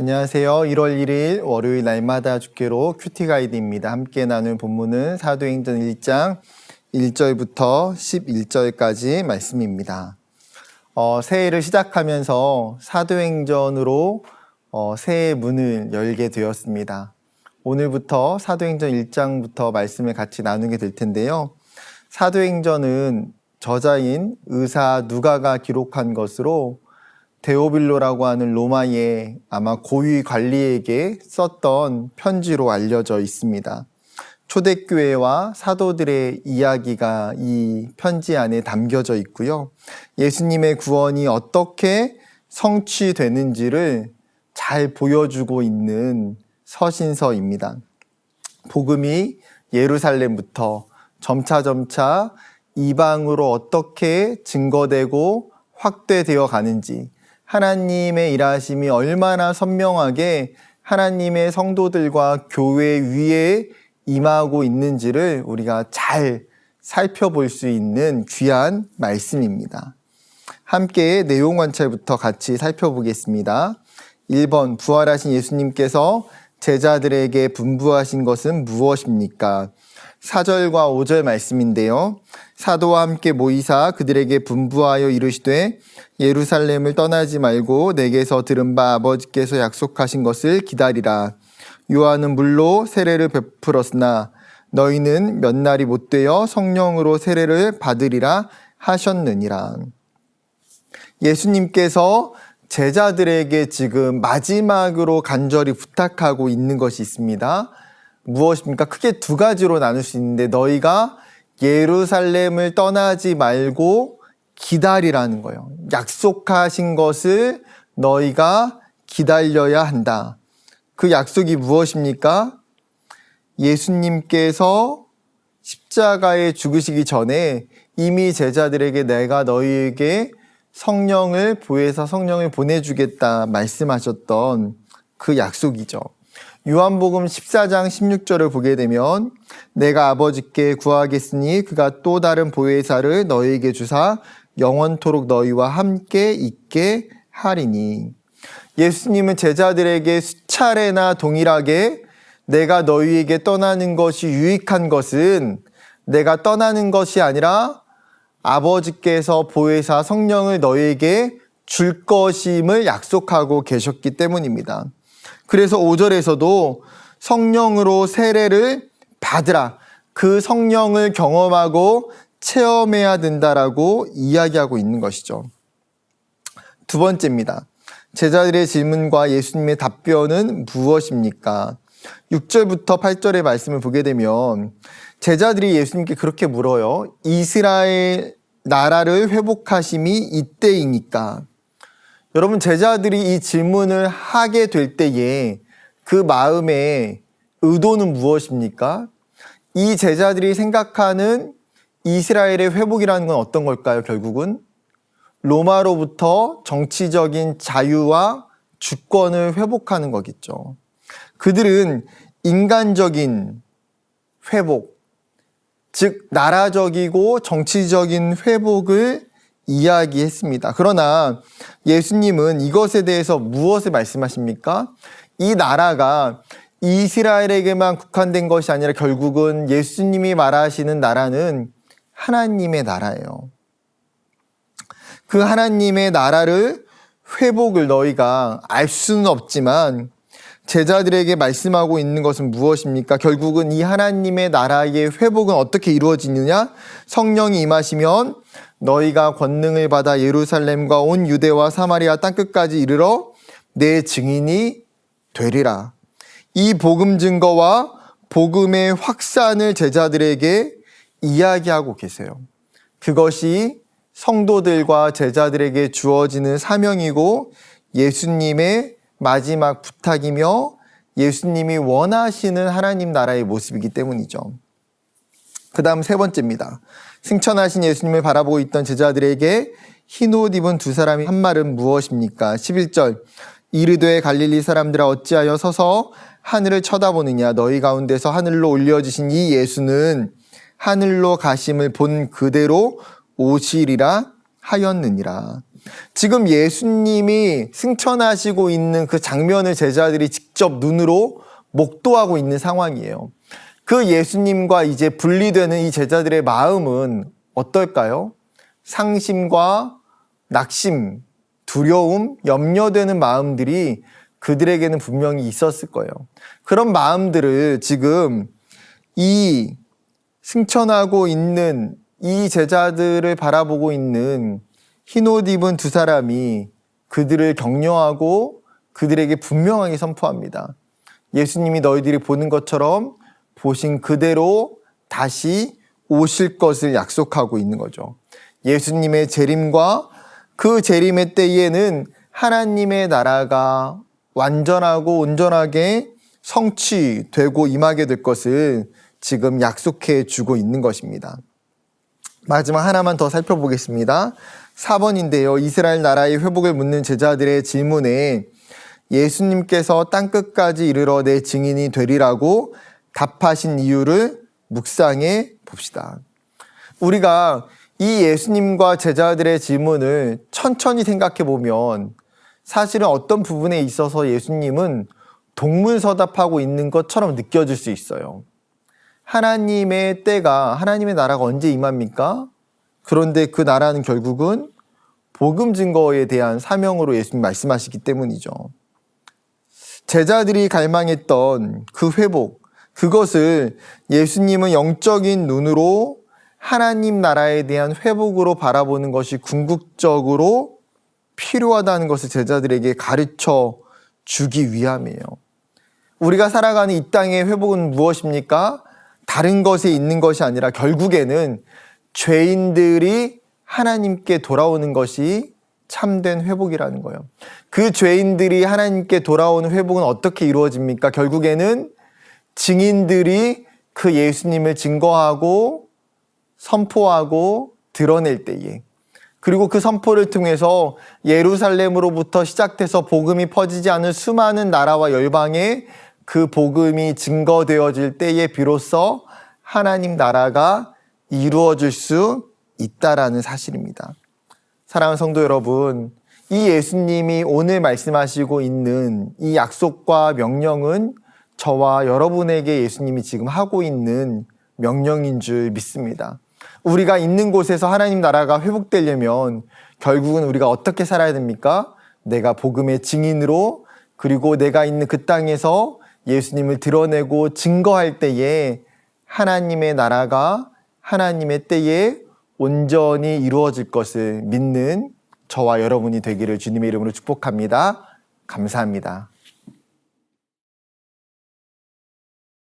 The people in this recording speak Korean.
안녕하세요. 1월 1일 월요일 날마다 주께로 큐티 가이드입니다. 함께 나눌 본문은 사도행전 1장 1절부터 11절까지 말씀입니다. 새해를 시작하면서 사도행전으로 새해 문을 열게 되었습니다. 오늘부터 사도행전 1장부터 말씀을 같이 나누게 될 텐데요. 사도행전은 저자인 의사 누가가 기록한 것으로 데오빌로라고 하는 로마의 아마 고위 관리에게 썼던 편지로 알려져 있습니다. 초대교회와 사도들의 이야기가 이 편지 안에 담겨져 있고요. 예수님의 구원이 어떻게 성취되는지를 잘 보여주고 있는 서신서입니다. 복음이 예루살렘부터 점차 이방으로 어떻게 증거되고 확대되어 가는지, 하나님의 일하심이 얼마나 선명하게 하나님의 성도들과 교회 위에 임하고 있는지를 우리가 잘 살펴볼 수 있는 귀한 말씀입니다. 함께 내용 관찰부터 같이 살펴보겠습니다. 1번, 부활하신 예수님께서 제자들에게 분부하신 것은 무엇입니까? 4절과 5절 말씀인데요. 사도와 함께 모이사 그들에게 분부하여 이르시되 예루살렘을 떠나지 말고 내게서 들은 바 아버지께서 약속하신 것을 기다리라. 요한은 물로 세례를 베풀었으나 너희는 몇 날이 못되어 성령으로 세례를 받으리라 하셨느니라. 예수님께서 제자들에게 지금 마지막으로 간절히 부탁하고 있는 것이 있습니다. 무엇입니까? 크게 두 가지로 나눌 수 있는데 너희가 예루살렘을 떠나지 말고 기다리라는 거예요. 약속하신 것을 너희가 기다려야 한다. 그 약속이 무엇입니까? 예수님께서 십자가에 죽으시기 전에 이미 제자들에게 내가 너희에게 성령을 보혜사 성령을 보내주겠다 말씀하셨던 그 약속이죠. 요한복음 14장 16절을 보게 되면 내가 아버지께 구하겠으니 그가 또 다른 보혜사를 너희에게 주사 영원토록 너희와 함께 있게 하리니. 예수님은 제자들에게 수차례나 동일하게 내가 너희에게 떠나는 것이 유익한 것은 내가 떠나는 것이 아니라 아버지께서 보혜사 성령을 너희에게 줄 것임을 약속하고 계셨기 때문입니다. 그래서 5절에서도 성령으로 세례를 받으라. 그 성령을 경험하고 체험해야 된다라고 이야기하고 있는 것이죠. 두 번째입니다. 제자들의 질문과 예수님의 답변은 무엇입니까? 6절부터 8절의 말씀을 보게 되면 제자들이 예수님께 그렇게 물어요. 이스라엘 나라를 회복하심이 이때이니까. 여러분, 제자들이 이 질문을 하게 될 때에 그 마음의 의도는 무엇입니까? 이 제자들이 생각하는 이스라엘의 회복이라는 건 어떤 걸까요? 결국은 로마로부터 정치적인 자유와 주권을 회복하는 거겠죠. 그들은 인간적인 회복, 즉 나라적이고 정치적인 회복을 이야기했습니다. 그러나 예수님은 이것에 대해서 무엇을 말씀하십니까? 이 나라가 이스라엘에게만 국한된 것이 아니라 결국은 예수님이 말하시는 나라는 하나님의 나라예요. 그 하나님의 나라를 회복을 너희가 알 수는 없지만 제자들에게 말씀하고 있는 것은 무엇입니까? 결국은 이 하나님의 나라의 회복은 어떻게 이루어지느냐? 성령이 임하시면 너희가 권능을 받아 예루살렘과 온 유대와 사마리아 땅끝까지 이르러 내 증인이 되리라. 이 복음 증거와 복음의 확산을 제자들에게 이야기하고 계세요. 그것이 성도들과 제자들에게 주어지는 사명이고 예수님의 마지막 부탁이며 예수님이 원하시는 하나님 나라의 모습이기 때문이죠. 그 다음 세 번째입니다. 승천하신 예수님을 바라보고 있던 제자들에게 흰옷 입은 두 사람이 한 말은 무엇입니까? 11절 이르되 갈릴리 사람들아 어찌하여 서서 하늘을 쳐다보느냐 너희 가운데서 하늘로 올려지신 이 예수는 하늘로 가심을 본 그대로 오시리라 하였느니라. 지금 예수님이 승천하시고 있는 그 장면을 제자들이 직접 눈으로 목도하고 있는 상황이에요. 그 예수님과 이제 분리되는 이 제자들의 마음은 어떨까요? 상심과 낙심, 두려움, 염려되는 마음들이 그들에게는 분명히 있었을 거예요. 그런 마음들을 지금 이 승천하고 있는 이 제자들을 바라보고 있는 흰옷 입은 두 사람이 그들을 격려하고 그들에게 분명하게 선포합니다. 예수님이 너희들이 보는 것처럼 보신 그대로 다시 오실 것을 약속하고 있는 거죠. 예수님의 재림과 그 재림의 때에는 하나님의 나라가 완전하고 온전하게 성취되고 임하게 될 것을 지금 약속해 주고 있는 것입니다. 마지막 하나만 더 살펴보겠습니다. 4번인데요. 이스라엘 나라의 회복을 묻는 제자들의 질문에 예수님께서 땅끝까지 이르러 내 증인이 되리라고 답하신 이유를 묵상해 봅시다. 우리가 이 예수님과 제자들의 질문을 천천히 생각해 보면 사실은 어떤 부분에 있어서 예수님은 동문서답하고 있는 것처럼 느껴질 수 있어요. 하나님의 때가, 하나님의 나라가 언제 임합니까? 그런데 그 나라는 결국은 복음 증거에 대한 사명으로 예수님 말씀하시기 때문이죠. 제자들이 갈망했던 그 회복, 그것을 예수님은 영적인 눈으로 하나님 나라에 대한 회복으로 바라보는 것이 궁극적으로 필요하다는 것을 제자들에게 가르쳐 주기 위함이에요. 우리가 살아가는 이 땅의 회복은 무엇입니까? 다른 것에 있는 것이 아니라 결국에는 죄인들이 하나님께 돌아오는 것이 참된 회복이라는 거예요. 그 죄인들이 하나님께 돌아오는 회복은 어떻게 이루어집니까? 결국에는 증인들이 그 예수님을 증거하고 선포하고 드러낼 때에, 그리고 그 선포를 통해서 예루살렘으로부터 시작돼서 복음이 퍼지지 않은 수많은 나라와 열방에 그 복음이 증거되어질 때에 비로소 하나님 나라가 이루어질 수 있다라는 사실입니다. 사랑하는 성도 여러분, 이 예수님이 오늘 말씀하시고 있는 이 약속과 명령은 저와 여러분에게 예수님이 지금 하고 있는 명령인 줄 믿습니다. 우리가 있는 곳에서 하나님 나라가 회복되려면 결국은 우리가 어떻게 살아야 됩니까? 내가 복음의 증인으로, 그리고 내가 있는 그 땅에서 예수님을 드러내고 증거할 때에 하나님의 나라가 하나님의 때에 온전히 이루어질 것을 믿는 저와 여러분이 되기를 주님의 이름으로 축복합니다. 감사합니다.